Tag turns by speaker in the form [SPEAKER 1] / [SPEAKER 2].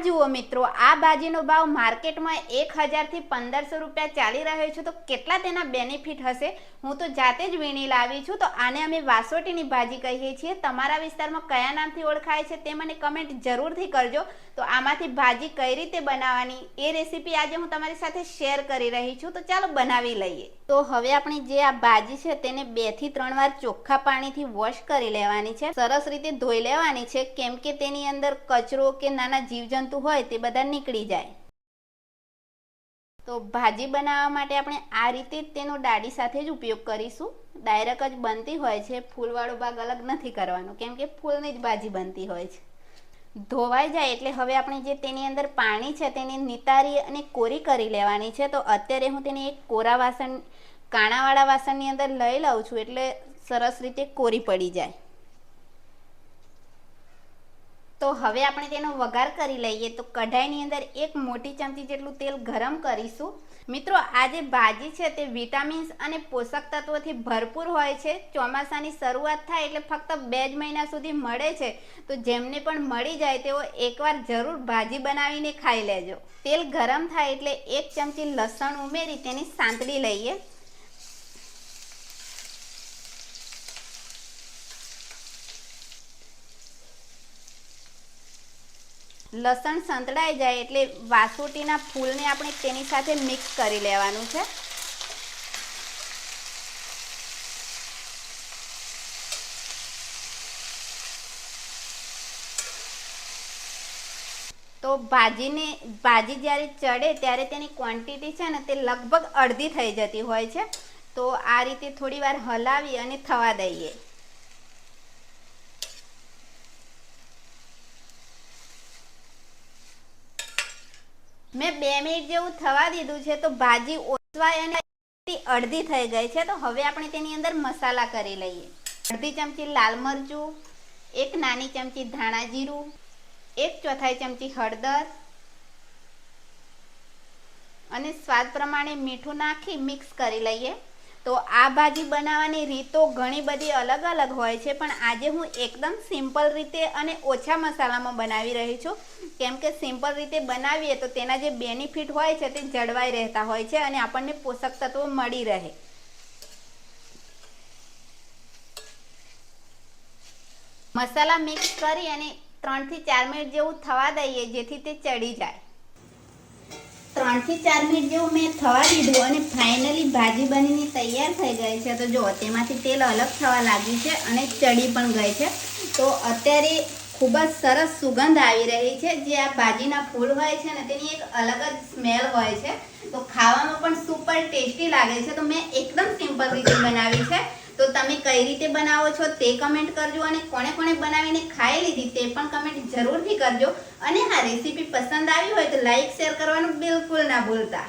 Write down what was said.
[SPEAKER 1] જુઓ મિત્રો, આ ભાજીનો ભાવ માર્કેટમાં 1000 થી 1500 રૂપિયા ચાલી રહ્યો છે. તો કેટલા તેના બેનિફિટ હશે? હું તો જાતે જ વીણી લાવી છું. તો આને અમે વાસોટીની ભાજી કહીએ છીએ. તમારા વિસ્તારમાં કયા નામથી ઓળખાય છે તે મને કમેન્ટ જરૂરથી કરજો. તો આમાંથી ભાજી કઈ રીતે બનાવવાની એ રેસીપી આજે હું તમારી સાથે શેર કરી રહી છું. તો ચાલો બનાવી લઈએ. તો હવે આપણી જે આ ભાજી છે તેને 2 થી 3 વાર ચોખ્ખા પાણીથી વોશ કરી લેવાની છે. સરસ રીતે ધોઈ લેવાની છે, કેમ કે તેની અંદર કચરો કે નાના જીવજંતુ હોય તે બધા નીકળી જાય. તો ભાજી બનાવવા માટે આપણે આ રીતે તેનો ડાળી સાથે જ ઉપયોગ કરીશું. ડાયરેક્ટ જ બનતી હોય છે, ફૂલવાળો ભાગ અલગ નથી કરવાનો, કેમ કે ફૂલની જ ભાજી બનતી હોય છે. ધોવાઈ જાય એટલે હવે આપણે જે તેની અંદર પાણી છે તેને નિતારી અને કોરી કરી લેવાની છે. તો અત્યારે હું તેને એક કોરા વાસણ, કાણાવાળા વાસણની અંદર લઈ લઉં છું, એટલે સરસ રીતે કોરી પડી જાય. તો હવે આપણે તેનો વઘાર કરી લઈએ. તો કઢાઈની અંદર 1 મોટી ચમચી જેટલું તેલ ગરમ કરીશું. મિત્રો, આ જે ભાજી છે તે વિટામિન્સ અને પોષક તત્વોથી ભરપૂર હોય છે. ચોમાસાની શરૂઆત થાય એટલે ફક્ત 2 જ મહિના સુધી મળે છે. તો જેમને પણ મળી જાય તેઓ એકવાર જરૂર ભાજી બનાવીને ખાઈ લેજો. તેલ ગરમ થાય એટલે 1 ચમચી લસણ ઉમેરી તેની સાંતળી લઈએ. લસણ સંતળાઈ જાય એટલે વાસોટીના ફૂલને આપણે તેની સાથે મિક્સ કરી લેવાનું છે. તો ભાજી જ્યારે ચડે ત્યારે તેની ક્વોન્ટિટી છે ને તે લગભગ અડધી થઈ જતી હોય છે. તો આ રીતે થોડી વાર હલાવી અને થવા દઈએ. મેં 2 મિનિટ જેવું થવા દીધું છે. તો ભાજી ઓછવાય અને અડધી થઈ ગઈ છે. તો હવે આપણે તેની અંદર મસાલા કરી લઈએ. અડધી ચમચી લાલ મરચું, 1 નાની ચમચી ધાણા જીરું, 1/4 ચમચી હળદર અને સ્વાદ પ્રમાણે મીઠું નાખી મિક્સ કરી લઈએ. તો આ ભાજી બનાવવાની રીતો ઘણી બધી અલગ અલગ હોય છે, પણ આજે હું એકદમ સિમ્પલ રીતે અને ઓછા મસાલામાં બનાવી રહી છું, કેમ કે સિમ્પલ રીતે બનાવીએ તો તેના જે બેનિફિટ હોય છે તે જળવાઈ રહેતા હોય છે અને આપણને પોષક તત્વો મળી રહે. મસાલા મિક્સ કરી અને 3 થી 4 મિનિટ જેવું થવા દઈએ, જેથી તે ચડી જાય. 3 થી 4 મિનિટ જેવું મેં થવા દીધું અને ફાઇનલી ભાજી બનીને તૈયાર થઈ ગઈ છે. તો જો તેમાંથી તેલ અલગ થવા લાગ્યું છે અને ચડી પણ ગઈ છે. તો અત્યારે ખૂબ જ સરસ સુગંધ આવી રહી છે. જે આ ભાજીના ફૂલ હોય છે ને તેની એક અલગ જ સ્મેલ હોય છે. તો ખાવામાં પણ સુપર ટેસ્ટી લાગે છે. તો મેં એકદમ સિમ્પલ રીતે બનાવી છે. તો તમે કઈ રીતે બનાવો છો તે કમેન્ટ કરજો અને કોણે કોણે બનાવીને ખાઈ લીધી તે પણ કમેન્ટ જરૂરથી કરજો. અને હા, રેસીપી પસંદ આવી હોય તો લાઈક શેર કરવાનું બિલકુલ ના ભૂલતા.